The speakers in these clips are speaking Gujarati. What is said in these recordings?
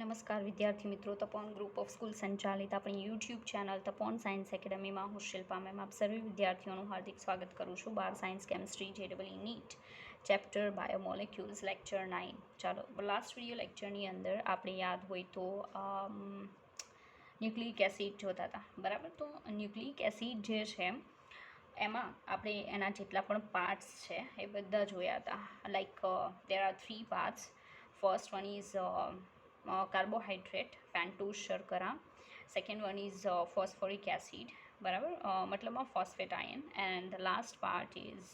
નમસ્કાર વિદ્યાર્થી મિત્રો, તપોન ગ્રુપ ઓફ સ્કૂલ સંચાલિત આપણી યુટ્યુબ ચેનલ તપોન સાયન્સ એકેડમીમાં હું શિલ્પા મેમ આપ સર્વે વિદ્યાર્થીઓનું હાર્દિક સ્વાગત કરું છું. 12 science chemistry JEE NEET chapter biomolecules lecture 9. ચાલો, લાસ્ટ વિડીયો લેક્ચરની અંદર આપણે યાદ હોય તો ન્યુક્લિક એસિડ જોતા હતા, બરાબર. તો ન્યુક્લિક એસિડ જે છે એમાં આપણે એના જેટલા પણ પાર્ટ્સ છે એ બધા જોયા હતા. Like there are 3 parts. First one is carbohydrate, pentose શર્કરા. Second one is phosphoric acid, બરાબર, મતલબમાં phosphate ion. And the last part is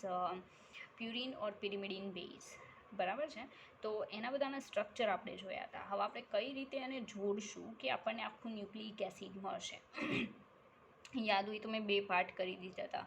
purine or pyrimidine base, બરાબર છે. તો એના બધાના સ્ટ્રક્ચર આપણે જોયા હતા. હવે આપણે કઈ રીતે એને જોડશું કે આપણને આખું ન્યુક્લિક એસિડ મળશે. યાદ હોય તો મેં 2 પાર્ટ કરી દીધા હતા.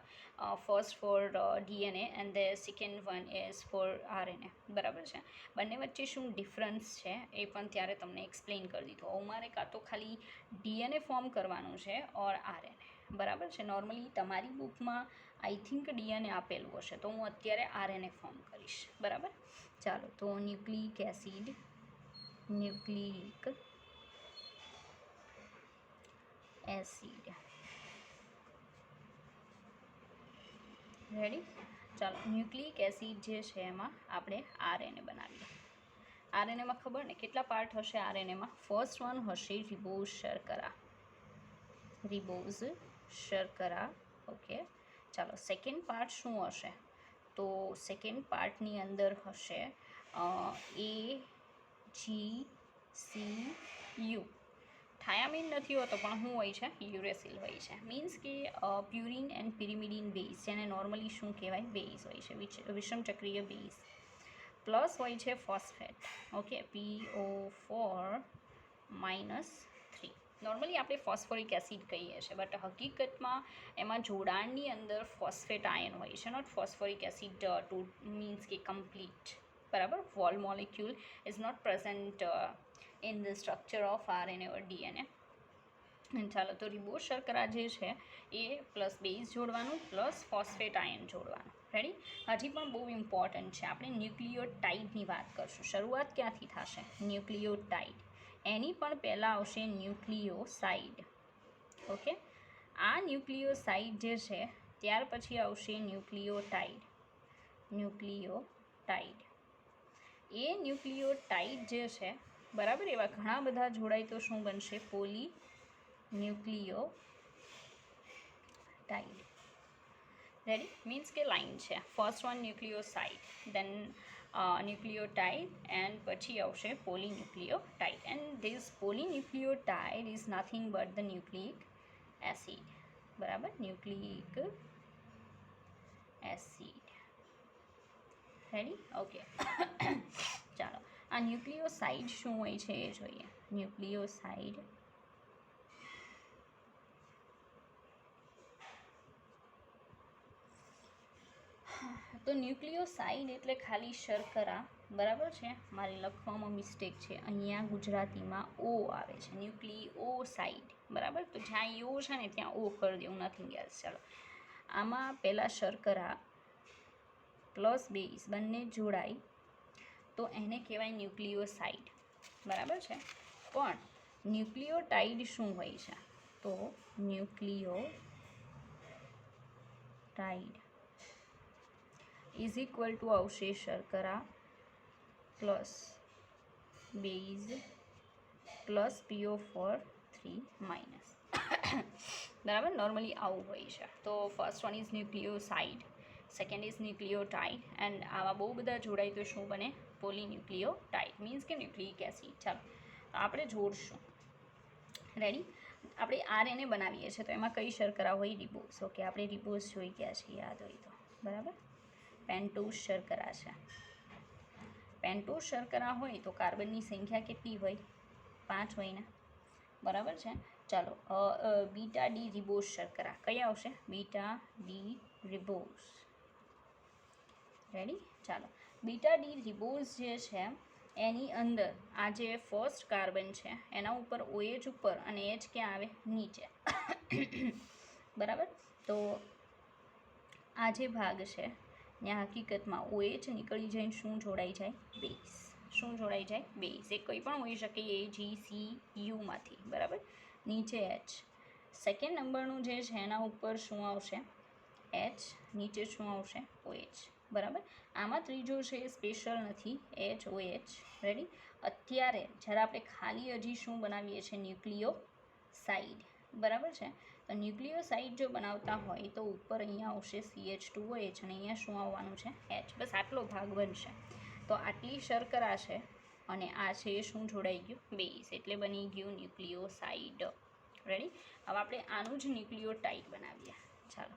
First for DNA and the second one is for RNA, બરાબર છે. બંને વચ્ચે શું ડિફરન્સ છે એ પણ ત્યારે તમને એક્સપ્લેન કરી દીધું. હવે મારે કાં તો ખાલી DNA ફોર્મ કરવાનું છે ઓર RNA, બરાબર છે. નોર્મલી તમારી બુકમાં આઈ થિંક DNA આપેલું હશે, તો હું અત્યારે RNA ફોર્મ કરીશ, બરાબર. ચાલો, તો ન્યુક્લિક એસિડ, રેડી. ચાલો, ન્યુક્લિક એસિડ જે છે એમાં આપણે RNA બનાવીએ. RNAમાં ખબર ને કેટલા પાર્ટ હશે RNAમાં? ફર્સ્ટ વન હશે રિબોઝ શર્કરા, ઓકે. ચાલો, સેકન્ડ પાર્ટ શું હશે? તો સેકન્ડ પાર્ટની અંદર હશે AGCU. થાયામીન નથી હોતો, પણ શું હોય છે? યુરેસિલ હોય છે. મીન્સ કે પ્યુરિન એન્ડ પિરિમિડિન બેઝ, જેને નોર્મલી શું કહેવાય? બેઝ હોય છે, વિષમ ચક્રીય બેઝ. પ્લસ હોય છે ફોસ્ફેટ, ઓકે, PO4-3. નોર્મલી આપણે ફોસ્ફોરિક એસિડ કહીએ છીએ, બટ હકીકતમાં એમાં જોડાણની અંદર ફોસ્ફેટ આયન હોય છે, not phosphoric acid to means કે કમ્પ્લીટ, બરાબર. Whole molecule is not present in the structure of RNA or DNA. ચાલો, તો રિબોઝ શર્કરા જે છે એ પ્લસ બેઝ જોડવાનું પ્લસ ફોસ્ફેટ આયન જોડવાનું. રેડી. હજી પણ બહુ ઇમ્પોર્ટન્ટ છે, આપણે ન્યુક્લિયોટાઇડની વાત કરશું. શરૂઆત ક્યાંથી થશે? ન્યુક્લિયોટાઇડ. એની પણ પહેલાં આવશે ન્યુક્લિયોસાઇડ, ઓકે. આ ન્યુક્લિયોસાઇડ જે છે ત્યાર પછી આવશે ન્યુક્લિયોટાઇડ. એ ન્યુક્લિયોટાઇડ જે છે, બરાબર, એવા ઘણા બધા જોડાય તો શું બનશે? પોલીન્યુક્લિયોટાઇડ. રેડી. મીન્સ કે લાઇન છે. First one nucleoside, then nucleotide, and પછી આવશે polynucleotide. And this polynucleotide is nothing but the nucleic acid, બરાબર. Nucleic acid. Ready, okay. ચાલો, આ ન્યુક્લિયોસાઇડ શું હોય છે એ જોઈએ. ન્યુક્લિયોસાઇડ તો ન્યુક્લિયોસાઇડ એટલે ખાલી શર્કરા, બરાબર છે. મારી લખવામાં મિસ્ટેક છે, અહીંયા ગુજરાતીમાં ઓ આવે છે, ન્યુક્લિયોસાઇડ, બરાબર. તો જ્યાં યો છે ને ત્યાં ઓ કરી દેવું, નથિંગ એલ્સ. ચાલો, આમાં પહેલાં શર્કરા પ્લસ બેઝ બંને જોડાય તો એને કહેવાય ન્યુક્લિયોસાઇડ, બરાબર છે. પણ ન્યુક્લિયોટાઇડ શું હોય છે? તો ન્યુક્લિયોટાઇડ ઇઝ ઇક્વલ ટુ આવશે શર્કરા પ્લસ બેઝ પ્લસ PO4-3-. બરાબર. નોર્મલી આવું હોય છે. તો first one is nucleoside, second is nucleotide, and આવા બહુ બધા જોડાય તો શું બને? પોલીન્યુક્લિયોટાઇડ, મીન્સ કે ન્યુક્લિક એસિડ. ચાલો, આપણે જોડશું. રેડી. આપણે RNA બનાવીએ છીએ તો એમાં કઈ શર્કરા હોય? Ribose, okay. આપણે રિબોઝ જોઈ ગયા છે, યાદ હોય તો, બરાબર. પેન્ટોઝ શર્કરા છે. પેન્ટોઝ શર્કરા હોય તો કાર્બનની સંખ્યા કેટલી હોય? 5 હોય ને, બરાબર છે. ચાલો, બીટા ડી રિબોઝ શર્કરા કઈ આવશે? Beta D ribose. રેડી. ચાલો, બીટા ડી રિબોઝ જે છે એની અંદર આ જે ફર્સ્ટ કાર્બન છે એના ઉપર OH ઉપર અને H ક્યાં આવે? નીચે, બરાબર. તો આ જે ભાગ છે ત્યાં હકીકતમાં OH નીકળી જઈને શું જોડાઈ જાય? બેઝ, શું જોડાઈ જાય? બેઝ. એ કંઈ પણ હોઈ શકે, A G C Uમાંથી, બરાબર. નીચે H. સેકન્ડ નંબરનું જે છે એના ઉપર શું આવશે? H. નીચે શું આવશે? OH, બરાબર. આમાં ત્રીજો છે એ સ્પેશિયલ નથી, HOH. રેડી. અત્યારે જ્યારે આપણે ખાલી હજી શું બનાવીએ છીએ? ન્યુક્લિયોસાઇડ, બરાબર છે. તો ન્યુક્લિયોસાઇડ જો બનાવતા હોય તો ઉપર અહીંયા આવશે CH2OH અને અહીંયા શું આવવાનું છે? H. બસ આટલો ભાગ બનશે. તો આટલી શર્કરા છે અને આ છે એ શું જોડાઈ ગયું? બેઝ. એટલે બની ગયું ન્યુક્લિયોસાઇડ. રેડી. હવે આપણે આનું જ ન્યુક્લિયોટાઇડ બનાવીએ. ચાલો.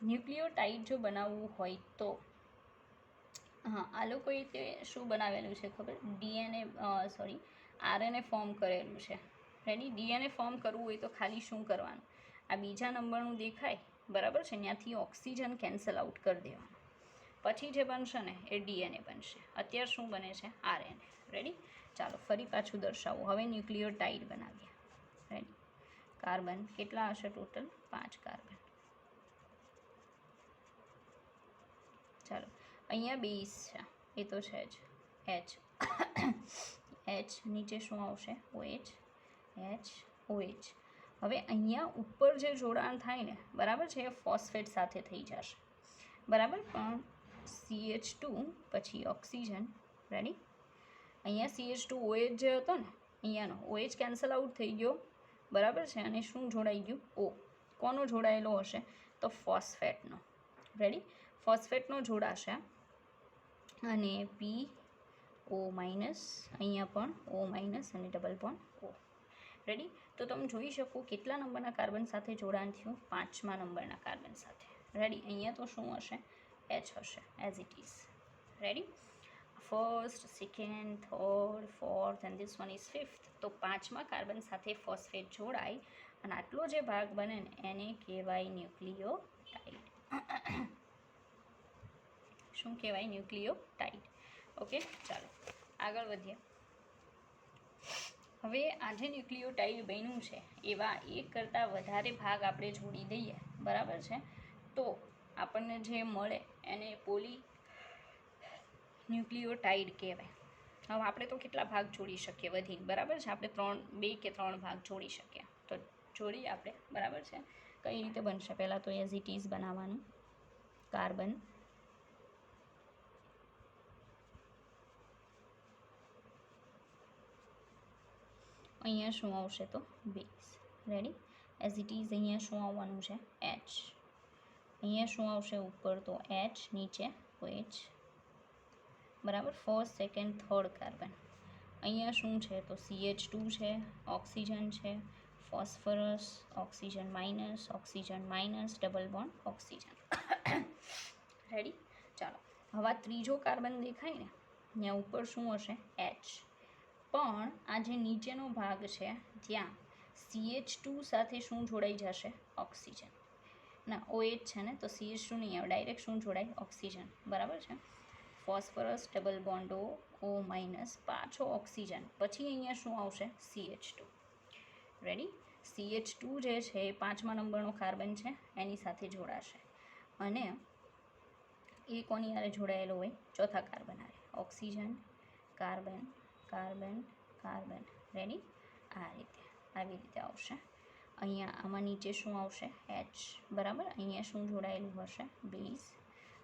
ન્યુક્લિયોટાઇડ જો બનાવવું હોય તો હા, આ લોકોએ તે શું બનાવેલું છે ખબર? RNA ફોર્મ કરેલું છે. રેડી. DNA ફોર્મ કરવું હોય તો ખાલી શું કરવાનું? આ બીજા નંબરનું દેખાય, બરાબર છે, ત્યાંથી ઓક્સિજન કેન્સલ આઉટ કરી દેવાનું. પછી જે બનશે ને એ DNA બનશે. અત્યારે શું બને છે? RNA. રેડી. ચાલો ફરી પાછું દર્શાવું. હવે ન્યુક્લિયોટાઇડ બનાવીએ. રેડી. કાર્બન કેટલા હશે ટોટલ? 5 કાર્બન. ચાલો અહીંયા બેઝ છે, એ તો છે જ. H. નીચે શું આવશે? OH. HOH. હવે અહીંયા ઉપર જે જોડાણ થાય ને, બરાબર છે, એ ફોસ્ફેટ સાથે થઈ જશે, બરાબર. પણ CH2 પછી ઓક્સિજન. રેડી. અહીંયા CH2OH જે હતો ને, અહીંયાનો OH કેન્સલ આઉટ થઈ ગયો, બરાબર છે. અને શું જોડાઈ ગયું? O. કોનો જોડાયેલો હશે? તો ફોસ્ફેટનો. રેડી. ફોસ્ફેટનો જોડાશે અને PO-, અહીંયા પણ O- અને ડબલ બોન્ડ O. રેડી. તો તમે જોઈ શકો કેટલા નંબરના કાર્બન સાથે જોડાણ થયું? 5મા નંબરના કાર્બન સાથે. રેડી. અહીંયા તો શું હશે? H હશે, as it is. Ready. First, second, third, fourth and this one is fifth. તો 5મા કાર્બન સાથે ફોસ્ફેટ જોડાય અને આટલો જે ભાગ બને ને એને કહેવાય ન્યુક્લિયોટાઇડ. શું કહેવાય? ન્યુક્લિયોટાઇડ. ઓકે. ચાલો આગળ વધીએ. હવે આજે ન્યુક્લિયોટાઇડ બન્યું છે એવા એક કરતાં વધારે ભાગ આપણે જોડી દઈએ, બરાબર છે, તો આપણને જે મળે એને પોલી ન્યુક્લિયોટાઇડ કહેવાય. હવે આપણે તો કેટલા ભાગ જોડી શકીએ વધીને, બરાબર છે. આપણે 2 કે 3 ભાગ જોડી શકીએ. તો જોડીએ આપણે, બરાબર છે. કઈ રીતે બનશે? પહેલાં તો એઝ ઇટ ઇઝ બનાવવાનું. કાર્બન, અહીંયા શું આવશે? તો base. Ready. As it is અહીંયા શું આવવાનું છે? H. અહીંયા શું આવશે ઉપર? તો H. નીચે OH, બરાબર. First, second, third carbon. અહીંયા શું છે? તો CH2 છે, ઓક્સિજન છે, phosphorus, oxygen minus, double bond oxygen. Ready. ચાલો હવે ત્રીજો કાર્બન દેખાય ને, ત્યાં ઉપર શું હશે? H. પણ આ જે નીચેનો ભાગ છે ત્યાં CH2 સાથે શું જોડાઈ જશે? ઓક્સિજન. ના, OH છે ને, તો CH2 નહીં આવે, ડાયરેક્ટ શું જોડાય? ઓક્સિજન, બરાબર છે. ફોસ્ફરસ, ડબલ બોન્ડ O-, પાછો ઓક્સિજન. પછી અહીંયા શું આવશે? CH2. રેડી. CH2 જે છે એ 5મા નંબરનો કાર્બન છે, એની સાથે જોડાશે અને એ કોની હારે જોડાયેલો હોય? ચોથા કાર્બન હારે. Oxygen, carbon, carbon, carbon. Ready. આવી રીતે આવશે. અહીંયા આમાં નીચે શું આવશે? H, બરાબર. અહીંયા શું જોડાયેલું હશે? બેઝ.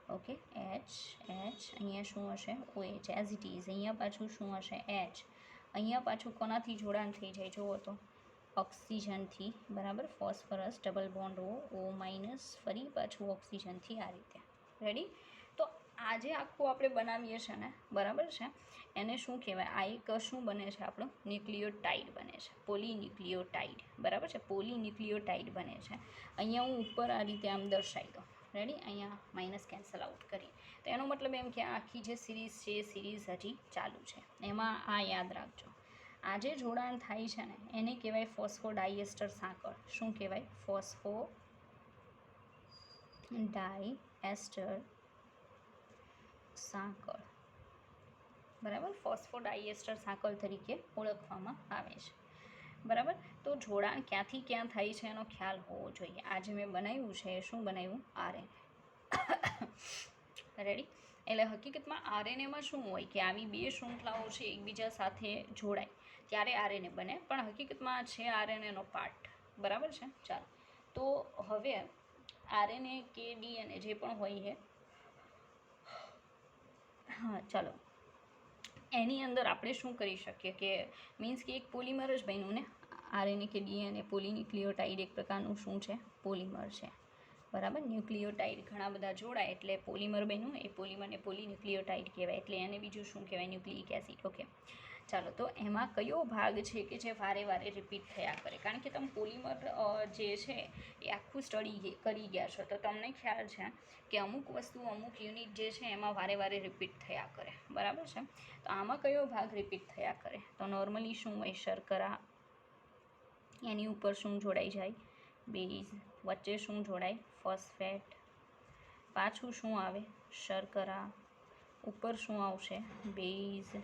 ઓકે. H. અહીંયા શું હશે? OH, as it is. અહીંયા પાછું શું હશે? H. અહીંયા પાછું કોનાથી જોડાણ થઈ જાય? જુઓ તો ઓક્સિજનથી, બરાબર. ફોસ્ફરસ, ડબલ બોન્ડ O-, ફરી પાછું ઓક્સિજનથી. આ રીતે. રેડી. તો આજે આખું આપણે બનાવીએ છીએ ને, બરાબર છે, એને શું કહેવાય? આ એક શું બને છે? આપણો ન્યુક્લિયોટાઇડ બને છે. પોલીન્યુક્લિયોટાઇડ, બરાબર છે. પોલીન્યુક્લિયોટાઇડ બને છે. અહીંયા હું ઉપર આ રીતે આમ દર્શાવી દઉં. રેડી. અહીંયા માઇનસ કેન્સલ આઉટ કરી. તો એનો મતલબ એમ કે આખી જે સિરીઝ છે એ સિરીઝ હજી ચાલુ છે. એમાં આ યાદ રાખજો, આ જે જોડાણ થાય છે ને એને કહેવાય ફોસ્ફોડાયએસ્ટર સાંકળ. શું કહેવાય? ફોસ્ફોડાયએસ્ટર સાંકળ, બરાબર. ફોસ્ફોડાયએસ્ટર સાંકળ તરીકે ઓળખવામાં આવે છે, બરાબર. તો જોડાણ ક્યાંથી ક્યાં થાય છે એનો ખ્યાલ હોવો જોઈએ. આજે મેં બનાવ્યું છે, શું બનાવ્યું? RNA. રેડી. એટલે હકીકતમાં આરએનએમાં શું હોય કે આવી બે શૃંખલાઓ છે એકબીજા સાથે જોડાય ત્યારે આરએનએ બને, પણ હકીકતમાં છે આરએનએનો પાર્ટ, બરાબર છે. ચાલો, તો હવે આરએનએ કે ડીએનએ જે પણ હોય છે, હા ચાલો, એની અંદર આપણે શું કરી શકીએ કે મીન્સ કે એક પોલિમર જ બન્યું ને, આરએનએ કે ડીએનએ પોલીન્યુક્લિયોટાઇડ એક પ્રકારનું શું છે, પોલિમર છે, બરાબર. ન્યુક્લિયોટાઇડ ઘણા બધા જોડાય એટલે પોલિમર બન્યું, એ પોલિમરને પોલીન્યુક્લિયોટાઇડ કહેવાય, એટલે એને બીજું શું કહેવાય, ન્યુક્લિક એસિડ. ઓકે ચાલો, તો એમાં કયો ભાગ છે કે જે વારે વારે રિપીટ થયા કરે, કારણ કે તમે પોલિમર જે છે એ આખું સ્ટડી કરી ગયા છો, તો તમને ખ્યાલ છે કે અમુક વસ્તુ અમુક યુનિટ જે છે એમાં વારે વારે રિપીટ થયા કરે, બરાબર છે. તો આમાં કયો ભાગ રિપીટ થયા કરે, તો નોર્મલી શું હોય, શર્કરા, એની ઉપર શું જોડાઈ જાય, બેઝ, વચ્ચે શું જોડાય, ફોસ્ફેટ, પાછું શું આવે, શર્કરા, ઉપર શું આવશે, બેઝ,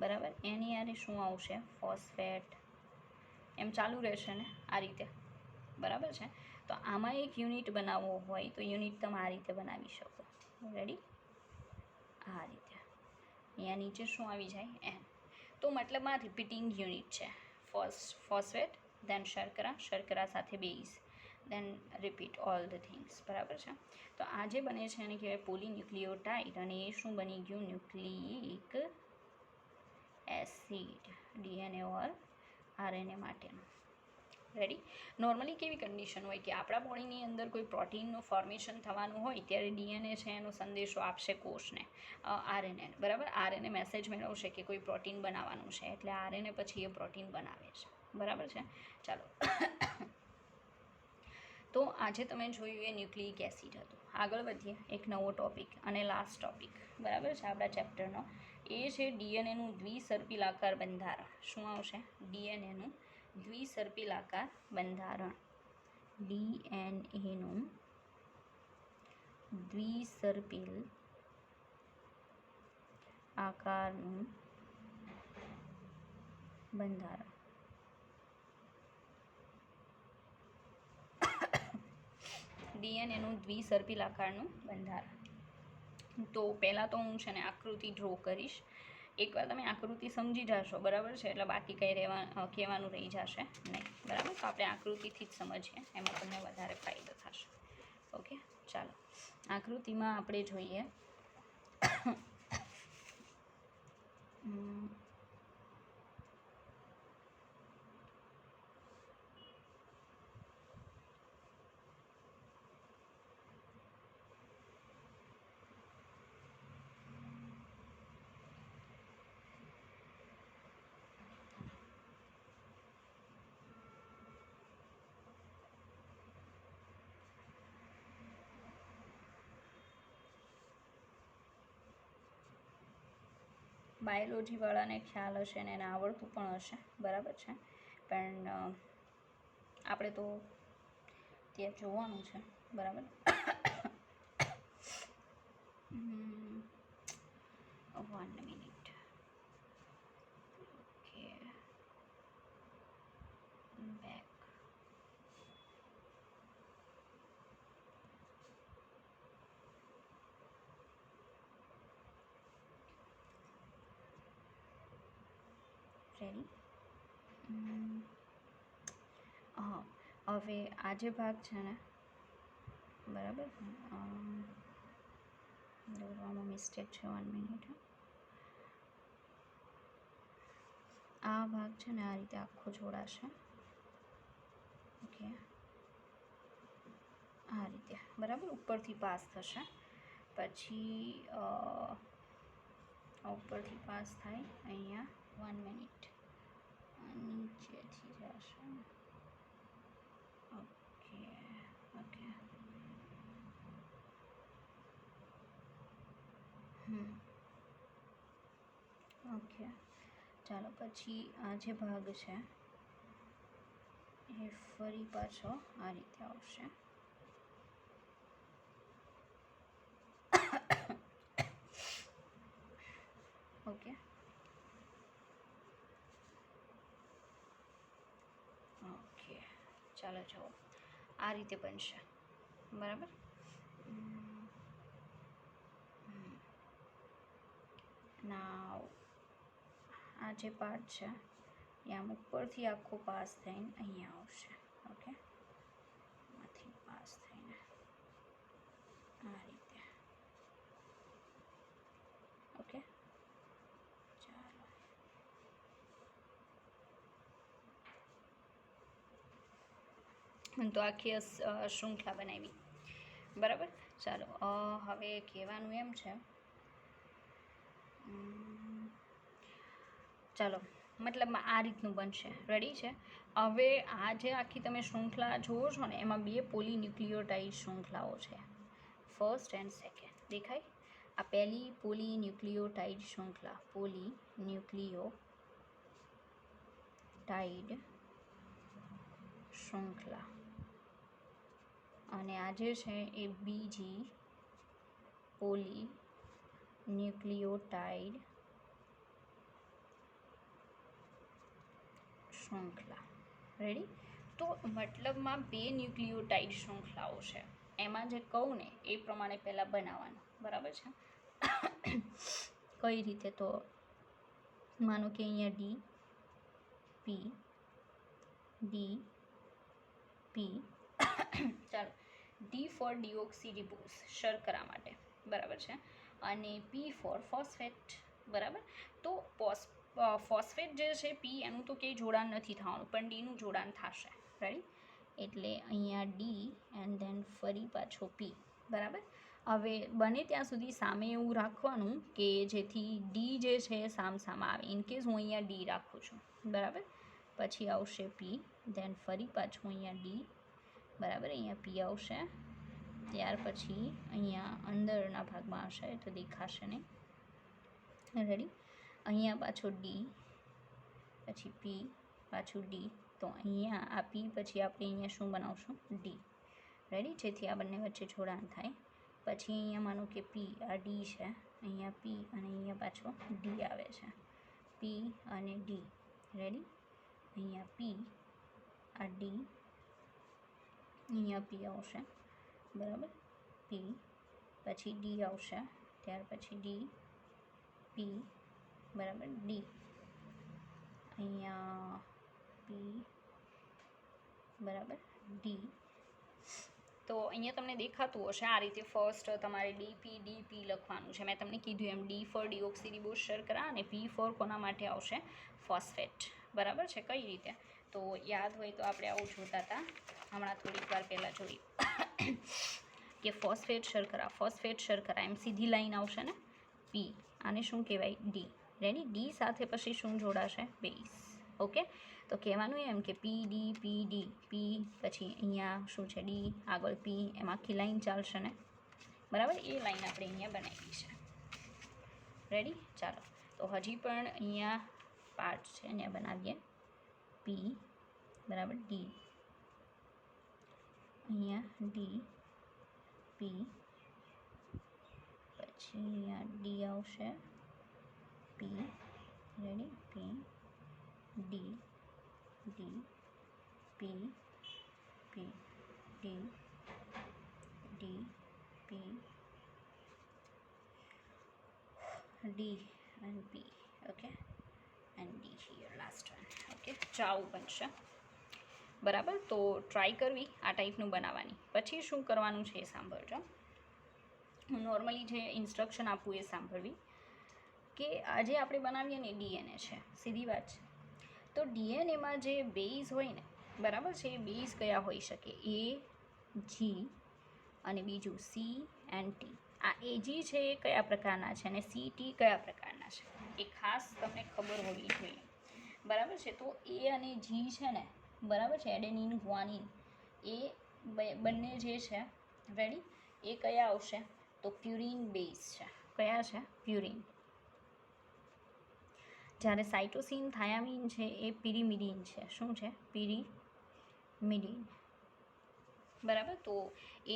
બરાબર, એની આરે શું આવશે, ફોસ્ફેટ, એમ ચાલુ રહેશે ને આ રીતે, બરાબર છે. તો આમાં એક યુનિટ બનાવવો હોય તો યુનિટ તમે આ રીતે બનાવી શકો, રેડી, આ રીતે. અહીંયા નીચે શું આવી જાય, એન. તો મતલબમાં રિપીટિંગ યુનિટ છે, ફોસ્ફેટ, દેન શર્કરા, શર્કરા સાથે base, then repeat all the things, બરાબર છે. તો આ જે બને છે એને કહેવાય પોલીન્યુક્લિયોટાઇડ, અને એ શું બની ગયું, ન્યુક્લિક એસિડ, ડીએનએ ઓર આરએનએ માટેનું, રેડી. નોર્મલી કેવી કન્ડિશન હોય કે આપણા બોડીની અંદર કોઈ પ્રોટીનનું ફોર્મેશન થવાનું હોય ત્યારે ડીએનએ છે એનો સંદેશો આપશે કોષને, આરએનએ, બરાબર. આરએનએ મેસેજ મેળવશે કે કોઈ પ્રોટીન બનાવવાનું છે, એટલે આરએનએ પછી એ પ્રોટીન બનાવે છે, બરાબર છે. ચાલો, તો આજે તમે જોયું એ ન્યુક્લિક એસિડ હતું. આગળ વધીએ, એક નવો ટોપિક અને લાસ્ટ ટોપિક, બરાબર છે, આપણા ચેપ્ટરનો, એ છે ડીએનએનું દ્વિસર્પિલાકાર બંધારણ. શું આવશે, ડીએનએનું દ્વિસર્પિલાકાર બંધારણ, ડીએનએનું દ્વિસર્પિલ આકારનું બંધારણ. ડીએનએનું દ્વિસર્પિલ આકારનું બંધારણ. તો પહેલાં તો હું છે ને આકૃતિ ડ્રો કરીશ, એકવાર તમે આકૃતિ સમજી જશો, બરાબર છે, એટલે બાકી કંઈ કહેવાનું રહી જશે નહીં, બરાબર. તો આપણે આકૃતિથી જ સમજીએ, એમાં તમને વધારે ફાયદો થશે. ઓકે ચાલો, આકૃતિમાં આપણે જોઈએ બાયોલોજીવાળાને ખ્યાલ હશે ને એને આવડતું પણ હશે, બરાબર છે, પણ આપણે તો ત્યાં જોવાનું છે, બરાબર. 1 મિનિટ. Okay, back. રેડી. હા, હવે આ જે ભાગ છે ને, બરાબર, દોરવામાં મિસ્ટેક છે, 1 મિનિટ. આ ભાગ છે ને આ રીતે આખો જોડાશે, ઓકે, આ રીતે, બરાબર, ઉપરથી પાસ થશે, પછી ઉપરથી પાસ થાય અહીંયા, 1 મિનિટ, નીચેથી જશે, ઓકે ઓકે, ઓકે ચાલો, પછી આ જે ભાગ છે એ ફરી પાછો આ રીતે આવશે, ઓકે, ઓકે ચાલો જુઓ, આ રીતે બનશે, બરાબર. નાવ આ જે પાર્ટ છે એ આમ ઉપરથી આખો પાસ થઈને અહીંયા આવશે. ઓકે, આમાંથી પાસ થઈને આ રીતે. ઓકે, ચાલો તો આખી શૃંખલા બનાવી. બરાબર, ચાલો હવે કહેવાનું એમ છે, ચાલો મતલબમાં આ રીતનું બનશે. રેડી છે? હવે આ જે આખી તમે શૃંખલા જુઓ છો ને એમાં 2 પોલીન્યુક્લિયોટાઇડ શૃંખલાઓ છે, ફર્સ્ટ એન્ડ સેકન્ડ. દેખાય? આ પહેલી પોલીન્યુક્લિયોટાઇડ શૃંખલા, પોલીન્યુક્લિયોટાઇડ શૃંખલા, અને આ જે છે એ બીજી પોલીન્યુક્લિયોટાઇડ શૃંખલા. રેડી? તો મતલબમાં 2 ન્યુક્લિયોટાઇડ શૃંખલાઓ છે. એમાં જે કહું ને એ પ્રમાણે પહેલાં બનાવવાનું. બરાબર છે? કઈ રીતે? તો માનો કે અહીંયા ડી પી ડી પી ચાલો, ડી ફોર ડીઓક્સીરીબોઝ, શર્કરા માટે. બરાબર છે? અને પી ફોર ફોસ્ફેટ. બરાબર? તો ફોસ્ફેટ જે છે પી એનું તો કંઈ જોડાણ નથી થવાનું, પણ ડીનું જોડાણ થશે. રાઈટ? એટલે અહીંયા ડી એન્ડ ધેન ફરી પાછો પી. બરાબર? હવે બને ત્યાં સુધી સામે એવું રાખવાનું કે જેથી ડી જે છે સામસામા આવે. ઇનકેસ હું અહીંયા ડી રાખું છું, બરાબર, પછી આવશે પી, ધેન ફરી પાછું અહીંયા ડી, બરાબર, અહીંયા પી આવશે, ત્યાર પછી અહીંયા અંદરના ભાગમાં આવશે તો દેખાશે નહીં. રેડી? અહીંયા પાછો ડી, પછી પી, પાછું ડી. તો અહીંયા આ પી પછી આપણે અહીંયા શું બનાવશું? ડી. રેડી? જેથી આ બંને વચ્ચે જોડાણ થાય. પછી અહીંયા માનો કે પી, આ ડી છે, અહીંયા પી અને અહીંયા પાછો ડી આવે છે, પી અને ડી. રેડી? અહીંયા પી, આ ડી, અહીંયા પી આવશે, બરાબર, પી, પછી ડી આવશે, ત્યાર પછી ડી, પી, બરાબર, ડી, અહીંયા પી, બરાબર, ડી. તો અહીંયા તમને દેખાતું હશે આ રીતે. ફર્સ્ટ તમારે ડીપી લખવાનું છે. મેં તમને કીધું એમ, ડી ફોર ડીઓક્સીરીબોઝ શર્કરા અને પી ફોર કોના માટે આવશે? ફોસ્ફેટ. બરાબર છે? કઈ રીતે? તો યાદ હોય તો આપણે આવું જોતા હતા હમણાં થોડીક વાર પહેલાં જોયું કે ફોસ્ફેટ શર્કરા એમ સીધી લાઈન આવશે ને, પી, આને શું કહેવાય? ડી. રેડી? ડી સાથે પછી શું જોડાશે? બેઝ. ઓકે, તો કહેવાનું એમ કે પી ડી, પી પછી અહીંયા શું છે? ડી, આગળ પી, એમ આખી લાઈન ચાલશે ને, બરાબર? એ લાઈન આપણે અહીંયા બનાવી છે. રેડી? ચાલો, તો હજી પણ અહીંયા પાર્ટ છે અહીંયા બનાવીએ. પી, બરાબર, ડી, અહીંયા ડી, પી, પછી અહીંયા ડી આવશે, P, ready, P, D, D, P, P, D, D, P, D and P. Okay, and D here last one. Okay, તો આવું બનશે. બરાબર? તો ટ્રાય કરવી આ ટાઈપનું બનાવવાની. પછી શું કરવાનું છે એ સાંભળજો. હું નોર્મલી જે ઇન્સ્ટ્રક્શન આપું એ સાંભળવી. કે આજે આપણે બનાવીએ ને ડીએનએ છે, સીધી વાત છે. તો ડીએનએમાં જે બેઝ હોય ને, બરાબર છે, એ બેઝ કયા હોઈ શકે? એ, જી અને બીજું સી એન્ડ ટી. આ એજી છે એ કયા પ્રકારના છે અને સી ટી કયા પ્રકારના છે એ ખાસ તમને ખબર હોવી જોઈએ. બરાબર છે? તો એ અને જી છે ને, બરાબર છે, એડેનિન ગ્વાનિન, એ બંને જે છે, રેડી, એ કયા આવશે? તો પ્યુરિન બેઝ છે. કયા છે? પ્યુરિન. જ્યારે સાઇટોસિન થાયામિન છે એ પિરિમિડિન છે. શું છે? પિરિમિડિન. બરાબર? તો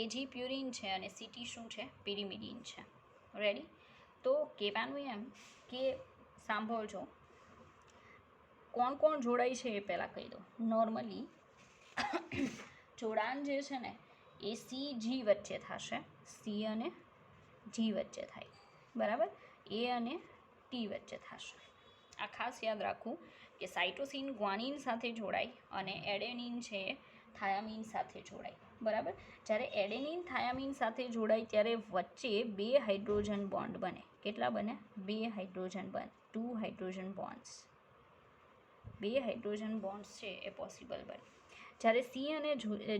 એજી પ્યુરિન છે અને સીટી શું છે? પિરિમિડિન છે. રેડી? તો કહેવાનું એમ કે સાંભળજો, કોણ કોણ જોડાય છે એ પહેલાં કહી દો. નોર્મલી જોડાણ જે છે ને એ સી જી વચ્ચે થશે, સી અને જી વચ્ચે થાય, બરાબર, એ અને ટી વચ્ચે થશે. આ ખાસ યાદ રાખવું કે સાઇટોસિન ગ્વાનિન સાથે જોડાય અને એડેનિન છે થાયામિન સાથે જોડાય. બરાબર, જ્યારે એડેનિન થાયામિન સાથે જોડાય ત્યારે વચ્ચે 2 હાઇડ્રોજન બોન્ડ બને. કેટલા બને? 2 hydrogen bond, 2 hydrogen bonds. 2 hydrogen bonds છે એ પોસિબલ બને. જ્યારે સી અને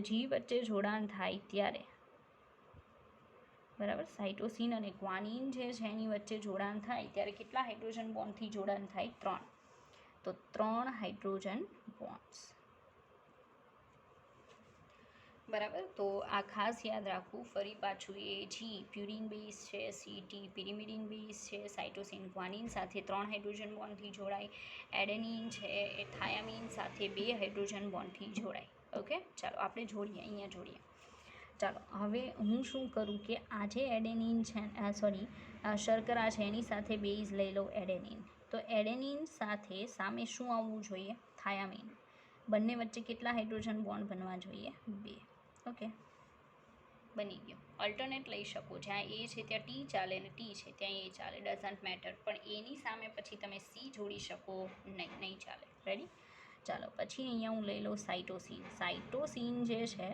જી વચ્ચે જોડાણ થાય ત્યારે, બરાબર, સાઇટોસિન અને ગ્વાનિન જે છે એની વચ્ચે જોડાણ થાય ત્યારે કેટલા હાઇડ્રોજન બોન્ડથી જોડાણ થાય? 3. તો 3 હાઇડ્રોજન બોન્ડ્સ. બરાબર, તો આ ખાસ યાદ રાખવું. ફરી પાછું એ જી પ્યુરિન બેઝ છે, સીટી પિરિમિડિન બેઝ છે, સાઇટોસિન ગ્વાનિન સાથે 3 હાઇડ્રોજન બોન્ડથી જોડાય, એડેનિન છે એ થાયામિન સાથે 2 હાઇડ્રોજન બોન્ડથી જોડાય. ઓકે, ચાલો આપણે જોડીએ, અહીંયા જોડીએ. ચાલો હવે હું શું કરું કે આ જે એડેનિન છે, શર્કરા છે એની સાથે બેઝ લઈ લઉં એડેનિન. તો એડેનિન સાથે સામે શું આવવું જોઈએ? થાયામિન. બંને વચ્ચે કેટલા હાઇડ્રોજન બોન્ડ બનવા જોઈએ? 2. ઓકે, બની ગયો. અલ્ટરનેટ લઈ શકો, જ્યાં એ છે ત્યાં ટી ચાલે અને ટી છે ત્યાં એ ચાલે, ડઝન્ટ મેટર. પણ એની સામે પછી તમે સી જોડી શકો નહીં ચાલે. રેડી? ચાલો પછી અહીંયા હું લઈ લઉં સાઇટોસિન. સાઇટોસિન જે છે,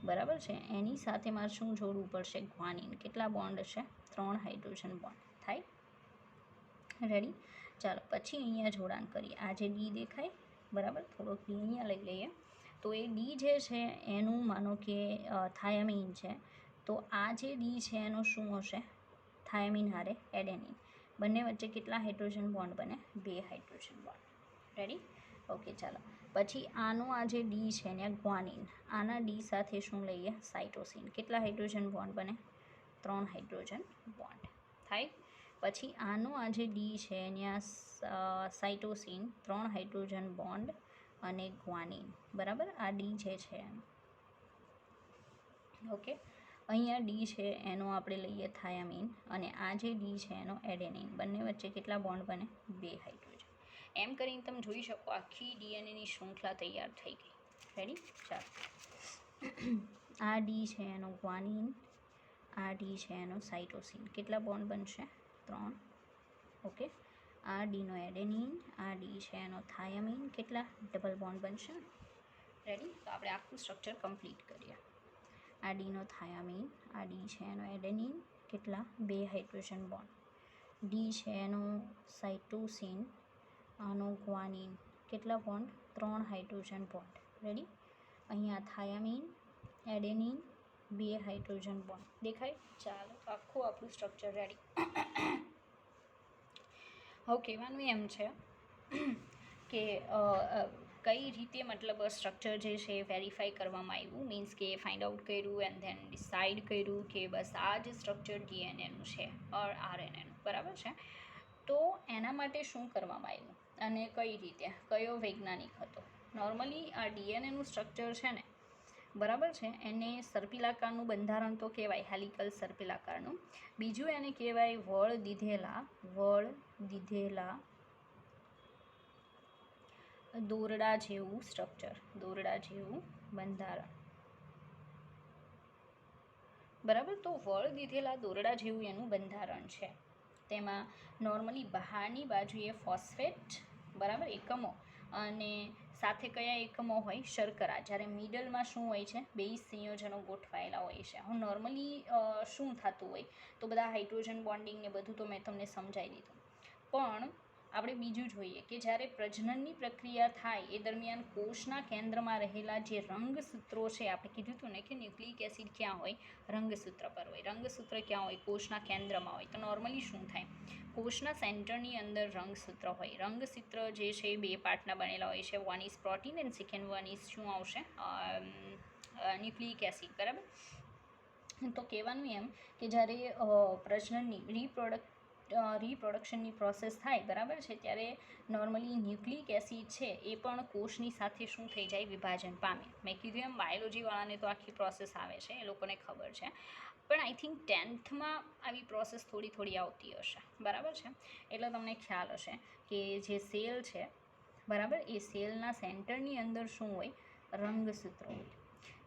બરાબર છે, એની સાથે મારે શું જોડવું પડશે? ગ્વાનિન. કેટલા બોન્ડ હશે? 3 હાઇડ્રોજન બોન્ડ થાય. રેડી? ચાલો પછી અહીંયા જોડાણ કરીએ. આ જે ડી દેખાય, બરાબર, થોડોક ડી અહીંયા લઈ લઈએ. તો એ ડી જે છે એનું માનો કે થાયામિન છે, તો આ જે ડી છે એનું શું હશે? થાયામિન હારે એડેનિન. બંને વચ્ચે કેટલા હાઇડ્રોજન બોન્ડ બને? 2 હાઇડ્રોજન બોન્ડ. રેડી? ઓકે, ચાલો પછી આનો આ જે ડી છે ને ગ્વાનિન, આના ડી સાથે શું લઈએ? સાઇટોસિન. કેટલા હાઇડ્રોજન બોન્ડ બને? 3 હાઇડ્રોજન બોન્ડ થાય. પછી આનો આ જે ડી છે ત્યાં સાઇટોસિન, 3 હાઇડ્રોજન બોન્ડ અને ગ્વાનિન. બરાબર, આ ડી જે છે એનું. ઓકે, અહીંયા ડી છે એનો આપણે લઈએ થાયામિન અને આ જે ડી છે એનો એડેનિન. બંને વચ્ચે કેટલા બોન્ડ બને? 2 હાઇડ્રોજન. એમ કરીને તમે જોઈ શકો આખી ડીએનએની શૃંખલા તૈયાર થઈ ગઈ. રેડી? ચાલો આ ડી છે એનો ગ્વાનિન, આ ડી છે એનો સાઇટોસિન. કેટલા બોન્ડ બનશે? 3. ઓકે, આ ડીનો એડેનિન, આ ડી છે એનો થાયામિન. કેટલા ડબલ બોન્ડ બનશે? રેડી? તો આપણે આખું સ્ટ્રક્ચર કમ્પ્લીટ કરીએ. આ ડીનો થાયામિન, આ ડી છે એનો એડેનિન. કેટલા? 2 હાઇડ્રોજન બોન્ડ. ડી છે એનો સાઇટોસિન, આનો ગ્વાનિન. કેટલા બોન્ડ? 3 hydrogen bond. રેડી? અહીંયા થાયામિન, એડેનિન, 2 હાઇડ્રોજન બોન્ડ દેખાય. ચાલો આખું આપણું સ્ટ્રક્ચર રેડી. હવે કહેવાનું એમ છે કે કઈ રીતે મતલબ સ્ટ્રક્ચર જે છે એ વેરીફાઈ કરવામાં આવ્યું, મીન્સ કે ફાઇન્ડ આઉટ કર્યું એન્ડ ધેન ડિસાઇડ કર્યું કે બસ આ જ સ્ટ્રક્ચર ડીએનએનું છે ઓર આરએનએનું. બરાબર છે? તો એના માટે શું કરવામાં આવ્યું અને કઈ રીતે, કયો વૈજ્ઞાનિક હતો? નોર્મલી આ ડીએનએનું સ્ટ્રક્ચર છે ને, બરાબર છે, એને સર્પિલાકારનું બંધારણ તો કહેવાય, હેલિકલ સર્પિલાકારનું. બીજું એને કહેવાય વળ દીધેલા દોરડા જેવું સ્ટ્રક્ચર, દોરડા જેવું બંધારણ. બરાબર, તો વળ દીધેલા દોરડા જેવું એનું બંધારણ છે. તેમાં નોર્મલી બહારની બાજુએ ફોસ્ફેટ, બરાબર, એકમો અને સાથે કયા એકમો હોય? શર્કરા. જ્યારે મિડલમાં શું હોય છે? બેઝ સંયોજનો ગોઠવાયેલા હોય છે. હું નોર્મલી શું થતું હોય તો બધા હાઇડ્રોજન બોન્ડિંગ ને બધું તો મેં તમને સમજાવી દીધું. પણ આપણે બીજું જોઈએ કે જ્યારે પ્રજનનની પ્રક્રિયા થાય એ દરમિયાન કોષના કેન્દ્રમાં રહેલા જે રંગસૂત્રો છે, આપણે કીધું હતું ને કે ન્યુક્લિક એસિડ ક્યાં હોય? રંગસૂત્ર પર હોય. રંગસૂત્ર ક્યાં હોય? કોષના કેન્દ્રમાં હોય. તો નોર્મલી શું થાય? કોષના સેન્ટરની અંદર રંગસૂત્ર હોય. રંગસૂત્ર જે છે એ 2 પાર્ટના બનેલા હોય છે. One is protein and second one is શું આવશે? Nucleic acid. બરાબર, તો કહેવાનું એમ કે જ્યારે પ્રજનનની રિપ્રોડક્શનની પ્રોસેસ થાય, બરાબર છે, ત્યારે નોર્મલી ન્યુક્લિક એસિડ છે એ પણ કોષની સાથે શું થઈ જાય? વિભાજન પામે. મેં કીધું એમ બાયોલોજીવાળાને તો આખી પ્રોસેસ આવે છે, એ લોકોને ખબર છે. પણ આઈ થિંક 10thમાં આવી પ્રોસેસ થોડી આવતી હશે. બરાબર છે? એટલે તમને ખ્યાલ હશે કે જે સેલ છે, બરાબર, એ સેલના સેન્ટરની અંદર શું હોય? રંગસૂત્રો હોય.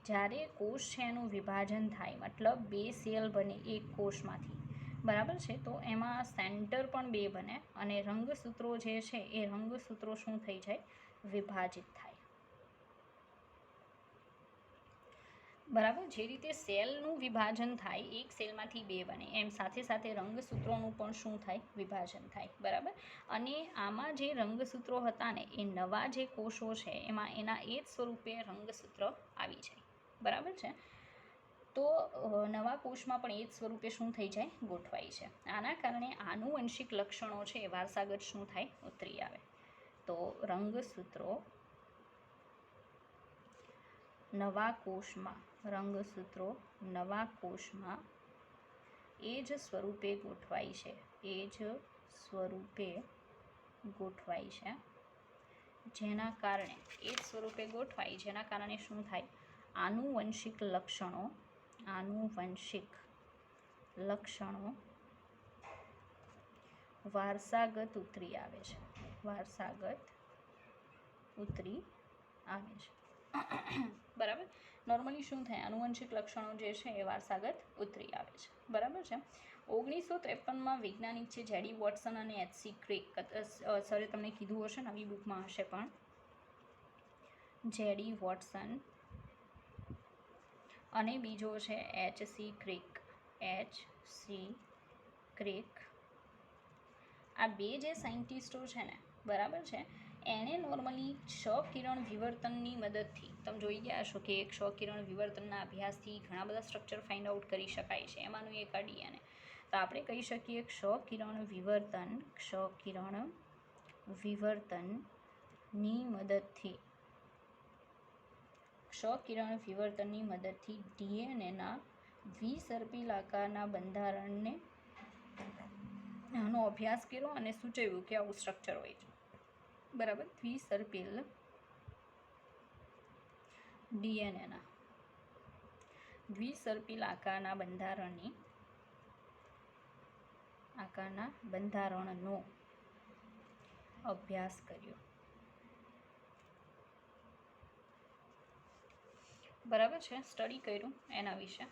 જ્યારે કોષ છે એનું વિભાજન થાય, મતલબ 2 સેલ બને એક કોષમાંથી, બરાબર છે. તો એમાં સેન્ટર પણ 2 બને અને રંગસૂત્રો જે છે એ રંગસૂત્રો શું થઈ જાય? વિભાજિત થાય. બરાબર. જે રીતે સેલનું વિભાજન થાય, એક સેલમાંથી 2 બને, એમ સાથે સાથે રંગસૂત્રોનું પણ શું થાય? વિભાજન થાય. બરાબર. અને આમાં જે રંગસૂત્રો હતા ને એ નવા જે કોષો છે એમાં એના એ જ સ્વરૂપે રંગસૂત્ર આવી જાય. બરાબર છે. તો નવા કોષમાં પણ એ જ સ્વરૂપે શું થઈ જાય? ગોઠવાય છે. આના કારણે આનુવંશિક લક્ષણો છે એ વારસાગત શું થાય? ઉતરી આવે. તો રંગસૂત્રો નવા કોષમાં એ જ સ્વરૂપે ગોઠવાય છે. જેના કારણે શું થાય? આનુવંશિક લક્ષણો વારસાગત ઉતરી આવે છે. બરાબર. નોર્મલી શું થાય? આનુવંશિક લક્ષણો જે છે એ વારસાગત ઉતરી આવે છે. બરાબર છે. 1953માં વૈજ્ઞાનિક છે જેડી વોટસન અને એચ.સી. ક્રેક, સરે તમને કીધું હશે, નવી બુકમાં હશે પણ, જેડી વોટસન અને બીજો છે એચ.સી. ક્રેક. આ 2 જે સાયન્ટિસ્ટો છે ને, બરાબર છે, એણે નોર્મલી ક્ષ કિરણ વિવર્તનની મદદથી, તમે જોઈ ગયા હશો કે ક્ષ કિરણ વિવર્તનના અભ્યાસથી ઘણા બધા સ્ટ્રક્ચર ફાઇન્ડ આઉટ કરી શકાય છે. એમાંનું એક આ ડીએનએ. તો આપણે કહી શકીએ ક્ષ કિરણ વિવર્તનની મદદથી ડીએનએના દ્વિસર્પિલ આકારના બંધારણને આનો અભ્યાસ કર્યો અને સૂચવ્યું કે આવું સ્ટ્રક્ચર હોય છે. બરાબર. ડીએનએના દ્વિસર્પિલ આકારના બંધારણનો અભ્યાસ કર્યો. બરાબર છે. સ્ટડી કર્યું એના વિશે.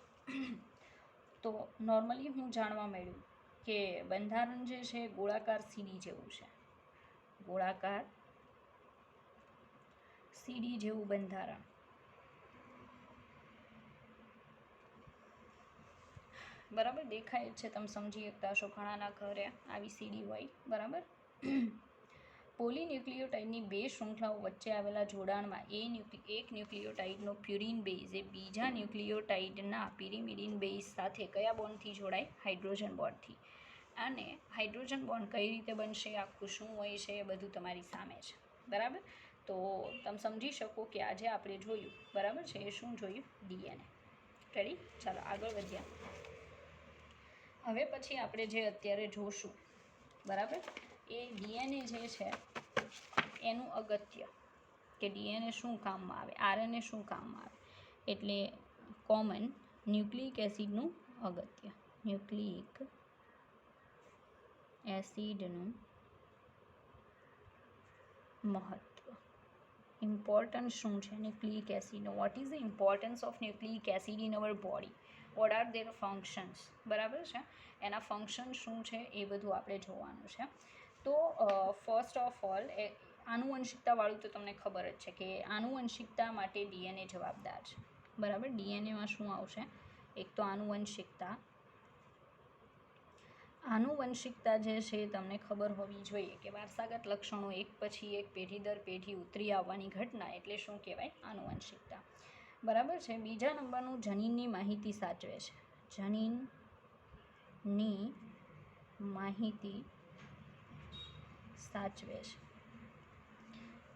તો નોર્મલી હું જાણવા મળ્યું કે બંધારણ જે છે ગોળાકાર સીડી જેવું છે. બંધારણ. બરાબર. દેખાય જ છે, તમે સમજી શકતા હશો, ઘણાના ઘરે આવી સીડી હોય. બરાબર. પોલીન્યુક્લિયોટાઇડની 2 શૃંખલાઓ વચ્ચે આવેલા જોડાણમાં એક ન્યુક્લિયોટાઇડનો પ્યુરિન બેઝ એ બીજા ન્યુક્લિયોટાઇડના પિરિમિડિન બેઝ સાથે કયા બોન્ડથી જોડાય? હાઇડ્રોજન બોન્ડથી. અને હાઇડ્રોજન બોન્ડ કઈ રીતે બનશે, આખું શું હોય છે, એ બધું તમારી સામે છે. બરાબર. તો તમે સમજી શકો કે આજે આપણે જોયું, બરાબર છે, એ શું જોયું? ડીએનએ. રેડી? ચાલો આગળ વધ્યા. હવે પછી આપણે જે અત્યારે જોશું, બરાબર, એ ડીએનએ જે છે એનું અગત્ય, કે ડીએનએ શું કામમાં આવે, આરએનએ શું કામમાં આવે, એટલે કોમન ન્યુક્લિક એસિડનું અગત્ય. ન્યુક્લિક એસિડનું મહત્વ. ઇમ્પોર્ટન્સ શું છે ન્યુક્લિક એસિડનો? What is the importance of nucleic acid in our body? What are their functions? બરાબર છે. એના ફંક્શન શું છે એ બધું આપણે જોવાનું છે. તો ફર્સ્ટ ઓફ ઓલ આનુવંશિકતાવાળું તો તમને ખબર જ છે કે આનુવંશિકતા માટે ડીએનએ જવાબદાર છે. બરાબર. ડીએનએમાં શું આવશે? એક તો આનુવંશિકતા જે છે તમને ખબર હોવી જોઈએ કે વારસાગત લક્ષણો એક પછી એક પેઢી દર પેઢી ઉતરી આવવાની ઘટના, એટલે શું કહેવાય? આનુવંશિકતા. બરાબર છે. બીજા નંબરનું જનીનની માહિતી સાચવે છે.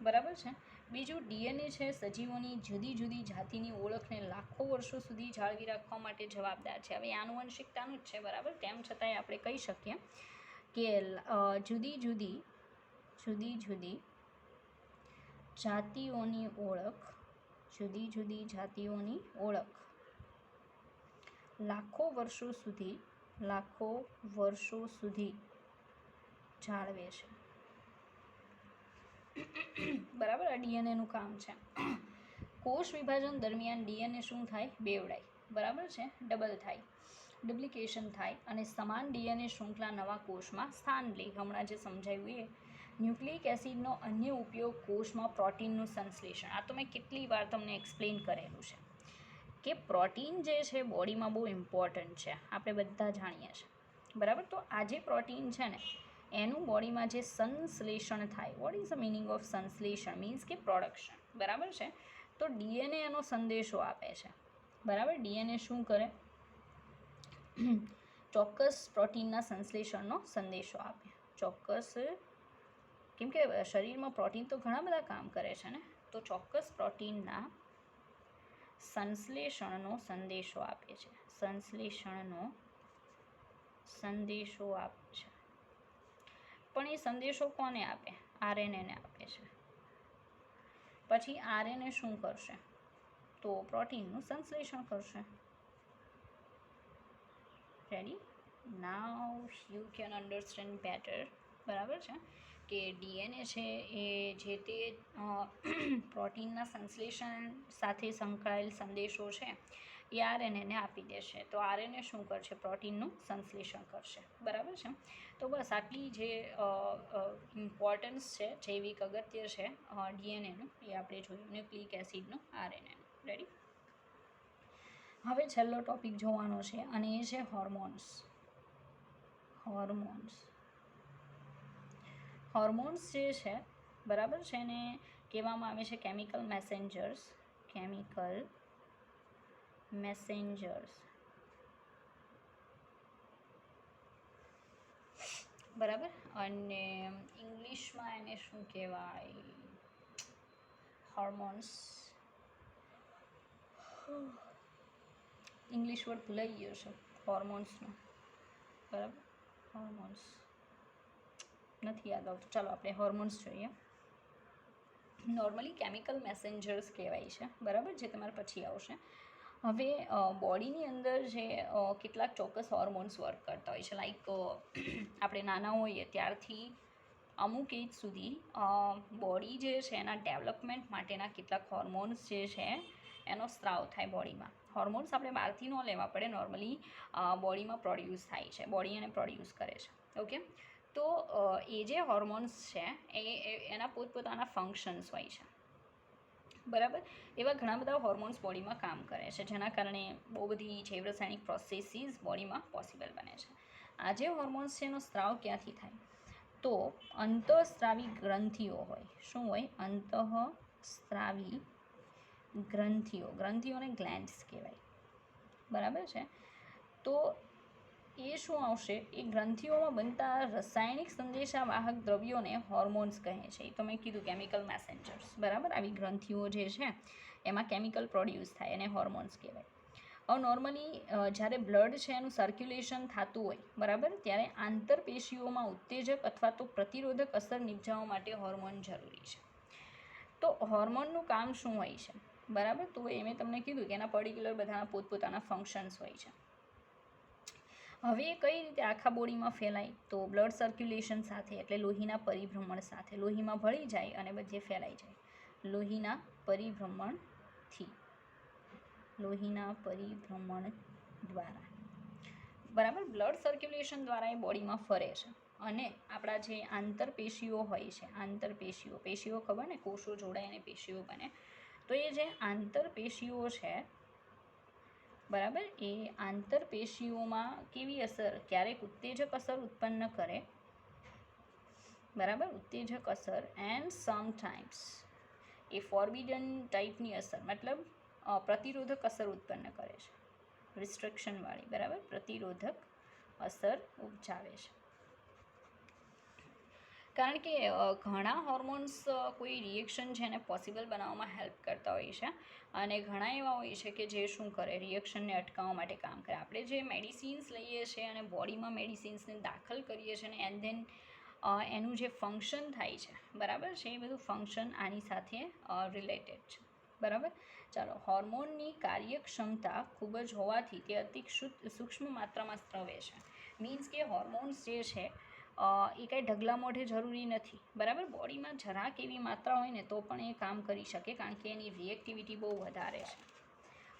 બરાબર છે. બીજું, ડીએનએ છે સજીવોની જુદી જુદી જાતિની ઓળખને લાખો વર્ષો સુધી જાળવી રાખવા માટે જવાબદાર છે. હવે આનુવંશિકતાનું જ છે, બરાબર, તેમ છતાંય આપણે કહી શકીએ કે જુદી જુદી જાતિઓની ઓળખ લાખો વર્ષો સુધી જાળવે છે. બરાબર. આ ડીએનએનું કામ છે. કોષ વિભાજન દરમિયાન ડીએનએ શું થાય? બેવડાય. બરાબર છે. ડબલ થાય. ડુપ્લિકેશન થાય અને સમાન ડીએનએ શૃંખલા નવા કોષમાં સ્થાન લે. હમણાં જે સમજાવ્યું એ. ન્યુક્લિક એસિડનો અન્ય ઉપયોગ કોષમાં પ્રોટીનનું સંશ્લેષણ. આ તો મેં કેટલી વાર તમને એક્સપ્લેન કરેલું છે કે પ્રોટીન જે છે બોડીમાં બહુ ઇમ્પોર્ટન્ટ છે, આપણે બધા જાણીએ છીએ, બરાબર. તો આ જે પ્રોટીન છે ને એનું બોડીમાં જે સંશ્લેષણ થાય, vote is the meaning of સંશ્લેષણ? મીન્સ કે પ્રોડક્શન, બરાબર છે. તો ડીએનએ એનો સંદેશો આપે છે, બરાબર. ડીએનએ શું કરે? ચોક્કસ પ્રોટીનના સંશ્લેષણનો સંદેશો આપે. ચોક્કસ, કેમ કે શરીરમાં પ્રોટીન તો ઘણા બધા કામ કરે છે ને, તો ચોક્કસ પ્રોટીનના સંશ્લેષણનો સંદેશો આપે છે. સંશ્લેષણનો સંદેશો આપે છે. પણ એ સંદેશો કોને આપે? આરએનએને આપે છે. પછી આરએનએ શું કરશે? તો પ્રોટીનનું સંશ્લેષણ કરશે. Ready? Now you can understand better, બરાબર છે કે ડીએનએ છે એ જે તે પ્રોટીનના સંશ્લેષણ સાથે સંકળાયેલ સંદેશો છે એ આરએનએને આપી દેશે. તો આરએનએ શું કરશે? પ્રોટીનનું સંશ્લેષણ કરશે, બરાબર છે. તો બસ આટલી જે ઇમ્પોર્ટન્સ છે, જૈવિક અગત્ય છે ડીએનએનું, એ આપણે જોયું. ન્યુક્લિક એસિડનું, આરએનએનું. રેડી? હવે છેલ્લો ટોપિક જોવાનો છે અને એ છે હોર્મોન્સ. હોર્મોન્સ જે છે, બરાબર છે, એને કહેવામાં આવે છે કેમિકલ મેસેન્જર્સ. બરાબર. અને ઇંગ્લિશમાં એને શું કહેવાય? હોર્મોન્સ. ઇંગ્લિશ વર્ડ ભૂલાઈ ગયો છે હોર્મોન્સનો, બરાબર. હોર્મોન્સ નથી યાદ આવતું. ચાલો આપણે હોર્મોન્સ જોઈએ. નોર્મલી કેમિકલ મેસેન્જર્સ કહેવાય છે, બરાબર, જે તમારે પછી આવશે. હવે બોડીની અંદર જે કેટલાક ચોક્કસ હોર્મોન્સ વર્ક કરતા હોય છે, લાઈક આપણે નાના હોઈએ ત્યારથી અમુક એજ સુધી બોડી જે છે એના ડેવલપમેન્ટ માટેના કેટલાક હોર્મોન્સ જે છે એનો સ્ત્રાવ થાય બોડીમાં. હોર્મોન્સ આપણે બહારથી ન લેવા પડે, નોર્મલી બોડીમાં પ્રોડ્યુસ થાય છે, બોડી એને પ્રોડ્યુસ કરે છે. ઓકે, તો એ જે હોર્મોન્સ છે એના પોતપોતાના ફંક્શન્સ હોય છે, બરાબર. એવા ઘણા બધા હોર્મોન્સ બોડીમાં કામ કરે છે, જેના કારણે બહુ બધી જૈવરાસાયણિક પ્રોસેસીસ બોડીમાં પોસિબલ બને છે. આ જે હોર્મોન્સ છે એનો સ્ત્રાવ ક્યાંથી થાય? તો અંતઃસ્ત્રાવી ગ્રંથિઓ હોય. શું હોય? અંતઃસ્ત્રાવી ગ્રંથિઓને ગ્લેન્ડ્સ કહેવાય, બરાબર છે. તો એ શું આવશે? એ ગ્રંથિઓમાં બનતા રાસાયણિક સંદેશાવાહક દ્રવ્યોને હોર્મોન્સ કહે છે. એ તો મેં કીધું કેમિકલ મેસેન્જર્સ, બરાબર. આવી ગ્રંથિઓ જે છે એમાં કેમિકલ પ્રોડ્યુસ થાય, એને હોર્મોન્સ કહેવાય. હવે નોર્મલી જ્યારે બ્લડ છે એનું સર્ક્યુલેશન થતું હોય, બરાબર, ત્યારે આંતરપેશીઓમાં ઉત્તેજક અથવા તો પ્રતિરોધક અસર નિપજાવવા માટે હોર્મોન જરૂરી છે. તો હોર્મોનનું કામ શું હોય છે, બરાબર? તો એ મેં તમને કીધું કે એના પર્ટિક્યુલર બધાના પોતપોતાના ફંક્શન્સ હોય છે. હવે એ કઈ રીતે આખા બોડીમાં ફેલાય? તો બ્લડ સર્ક્યુલેશન સાથે, એટલે લોહીના પરિભ્રમણ સાથે, લોહીમાં ભળી જાય અને બધે ફેલાઈ જાય. લોહીના પરિભ્રમણ દ્વારા, બરાબર, બ્લડ સર્ક્યુલેશન દ્વારા એ બોડીમાં ફરે છે. અને આપણા જે આંતરપેશીઓ હોય છે, પેશીઓ ખબર ને, કોષો જોડાય અને પેશીઓ બને. તો એ જે આંતરપેશીઓ છે, બરાબર, એ આંતરપેશીઓમાં કેવી અસર? ક્યારેક ઉત્તેજક અસર ઉત્પન્ન કરે, બરાબર, ઉત્તેજક અસર, એન્ડ સમટાઈમ્સ એ ફોરબિડન ટાઈપની અસર, મતલબ પ્રતિરોધક અસર ઉત્પન્ન કરે છે, રિસ્ટ્રિક્શનવાળી, બરાબર, પ્રતિરોધક અસર ઉપજાવે છે. કારણ કે ઘણા હોર્મોન્સ કોઈ રિએક્શન છે એને પોસિબલ બનાવવામાં હેલ્પ કરતા હોય છે, અને ઘણા એવા હોય છે કે જે શું કરે? રિએક્શનને અટકાવવા માટે કામ કરે. આપણે જે મેડિસિન્સ લઈએ છીએ અને બોડીમાં મેડિસિન્સને દાખલ કરીએ છીએ અને એન્ડ ધેન એનું જે ફંક્શન થાય છે, બરાબર છે, એ બધું ફંક્શન આની સાથે રિલેટેડ છે, બરાબર. ચાલો, હોર્મોનની કાર્યક્ષમતા ખૂબ જ હોવાથી તે અતિ સૂક્ષ્મ માત્રામાં સ્ત્રવે છે. મીન્સ કે હોર્મોન્સ જે છે એ કાંઈ ઢગલા મોઢે જરૂરી નથી, બરાબર. બોડીમાં જરાક એવી માત્રા હોય ને તો પણ એ કામ કરી શકે, કારણ કે એની રિએક્ટિવિટી બહુ વધારે છે.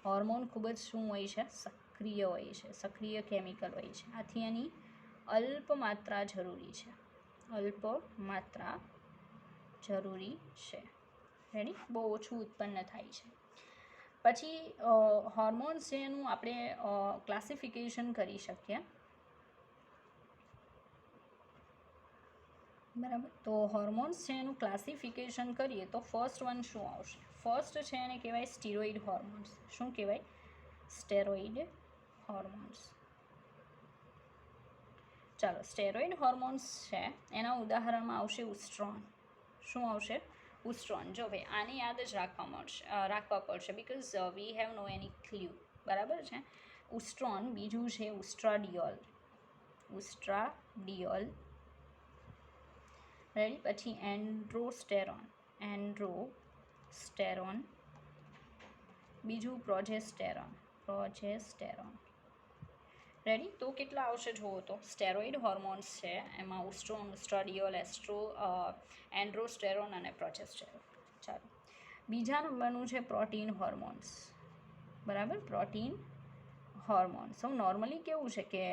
હોર્મોન ખૂબ જ શું હોય છે? સક્રિય હોય છે, સક્રિય કેમિકલ હોય છે. આથી એની અલ્પ માત્રા જરૂરી છે, અલ્પ માત્રા જરૂરી છે. રેડી, બહુ ઓછું ઉત્પન્ન થાય છે. પછી હોર્મોન્સ છે એનું આપણે ક્લાસિફિકેશન કરી શકીએ. બરાબર, તો હોર્મોન્સ છે એનું ક્લાસિફિકેશન કરીએ તો ફર્સ્ટ વન શું આવશે? ફર્સ્ટ છે એને કહેવાય સ્ટીરોઇડ હોર્મોન્સ. શું કહેવાય? Steroid hormones. ચાલો, સ્ટેરોઇડ હોર્મોન્સ છે એના ઉદાહરણમાં આવશે ઉસ્ટ્રોન. શું આવશે? ઉસ્ટ્રોન. જો ભાઈ આને યાદ જ રાખવા પડશે because we have no any clue. બરાબર છે. ઉસ્ટ્રોન. બીજું છે ઉસ્ટ્રાડિયોલ. ઉસ્ટ્રાડિયોલ. રેડી. પછી એન્ડ્રોસ્ટેરોન. એન્ડ્રોસ્ટેરોન. બીજું પ્રોજેસ્ટેરોન. પ્રોજેસ્ટેરોન. રેડી. તો કેટલા આવશે જુઓ તો. સ્ટેરોઇડ હોર્મોન્સ છે એમાં ઉસ્ટ્રોન, ઉસ્ટ્રાડિયોલ, એન્ડ્રોસ્ટેરોન અને પ્રોજેસ્ટેરોન. ચાલો, બીજા નંબરનું છે પ્રોટીન હોર્મોન્સ. બરાબર, પ્રોટીન હોર્મોન્સ. હવે નોર્મલી કેવું છે કે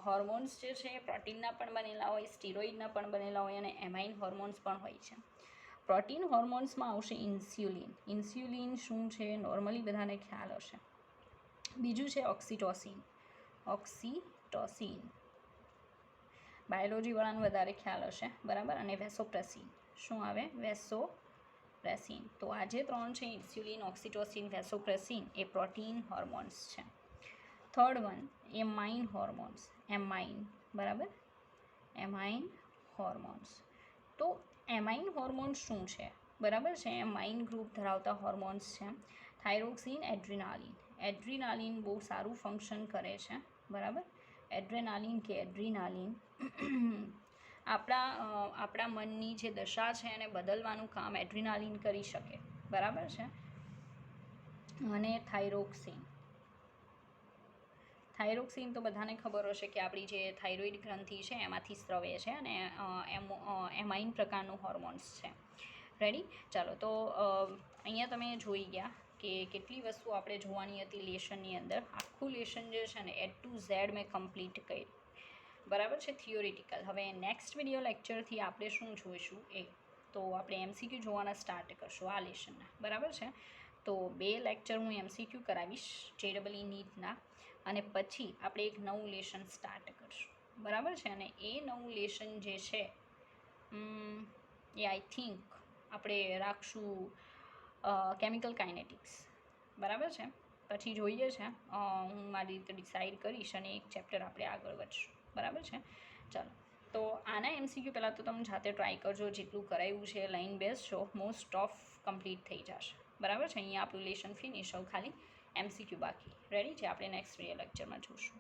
હોર્મોન્સ જે છે એ પ્રોટીનના પણ બનેલા હોય, સ્ટીરોઇડના પણ બનેલા હોય અને એમાઇન હોર્મોન્સ પણ હોય છે. પ્રોટીન હોર્મોન્સમાં આવશે ઇન્સ્યુલિન. ઇન્સ્યુલિન શું છે નોર્મલી બધાને ખ્યાલ હશે. બીજું છે ઓક્સિટોસિન. ઓક્સિટોસિન બાયોલોજીવાળાને વધારે ખ્યાલ હશે. બરાબર. અને વેસોપ્રેસિન. શું આવે? વેસોપ્રેસિન. તો આ જે ત્રણ છે ઇન્સ્યુલિન, ઓક્સિટોસિન, વેસોપ્રેસિન એ પ્રોટીન હોર્મોન્સ છે. Third one amine hormones. Amine. બરાબર, એમાઇન હોર્મોન્સ. તો એમાઇન હોર્મોન્સ શું છે? બરાબર છે, એમાઇન ગ્રુપ ધરાવતા હોર્મોન્સ છે. Thyroxine, adrenaline. એડ્રીનાલિન બહુ સારું ફંક્શન કરે છે. બરાબર, એડ્રેનાલિન કે એડ્રીનાલિન આપણા મનની જે દશા છે એને બદલવાનું કામ એડ્રીનાલિન કરી શકે. બરાબર છે. અને થાઇરોક્સિન. થાઇરોક્સિન તો બધાને ખબર હશે કે આપણી જે થાઇરોઇડ ગ્રંથિ છે એમાંથી સ્રવે છે અને એમાઇન પ્રકારનું હોર્મોન્સ છે. રેડી. ચાલો, તો અહીંયા તમે જોઈ ગયા કે કેટલી વસ્તુ આપણે જોવાની હતી લેશનની અંદર. આખું લેશન જે છે ને A to Z મેં કમ્પ્લીટ કર્યું. બરાબર છે, થિયોરિટિકલ. હવે નેક્સ્ટ વિડીયો લેક્ચરથી આપણે શું જોઈશું તો આપણે MCQ જોવાના સ્ટાર્ટ કરશું આ લેશનના. બરાબર છે. તો 2 લેક્ચર હું MCQ કરાવીશ JEE નીટના, અને પછી આપણે એક નવું લેશન સ્ટાર્ટ કરશું. બરાબર છે. અને એ નવું લેશન જે છે એ આઈ થિંક આપણે રાખશું કેમિકલ કાઇનેટિક્સ. બરાબર છે. પછી જોઈએ છે, હું મારી રીતે ડિસાઈડ કરીશ અને એક ચેપ્ટર આપણે આગળ વધશું. બરાબર છે. ચાલો, તો આના MCQ પહેલાં તો તમે જાતે ટ્રાય કરજો. જેટલું કરાવ્યું છે લઈને બેસજો, મોસ્ટ ઓફ કમ્પ્લીટ થઈ જશે. બરાબર છે. અહીંયા આપણું લેશન ફિનિશ. હવે ખાલી MCQ બાકી. રેડી છે. આપણે નેક્સ્ટ લેક્ચરમાં જોઈશું.